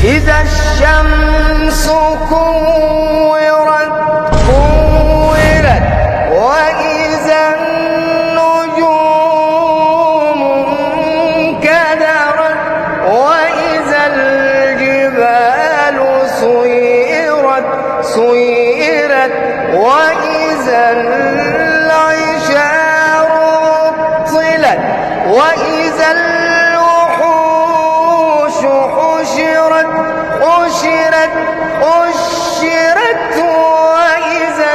إذا الشمس كورت وإذا النجوم انكدرت وإذا الجبال سيرت وإذا العشار عطلت وإذا الوحوش حشرت وإذا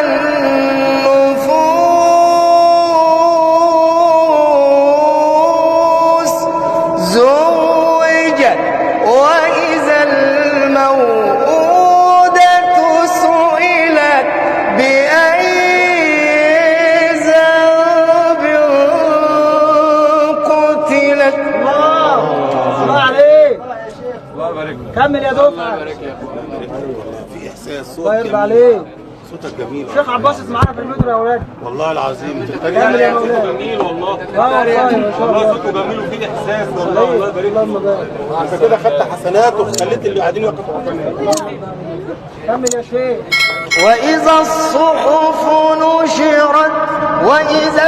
النفوس زوجت وإذا الموءودة سئلت بأي ذنب قتلت. الله عليك. الله يبارك. كمل يا دكتور. الله يبارك يا اخوان. في احساس صوت الله يرضى جميل. عليك. صوتك جميل. شيخ عباس معانا في المترو يا اولاد. والله العظيم كمل يا صوته مولانا. جميل والله. والله ما شاء والله الله. صوته جميل وفيه احساس والله. الله يبارك. اللهم بارك. عشان كده خدت حسنات وخليت اللي قاعدين يوقفوا كمل يا شيخ. وإذا الصحف نشرت وإذا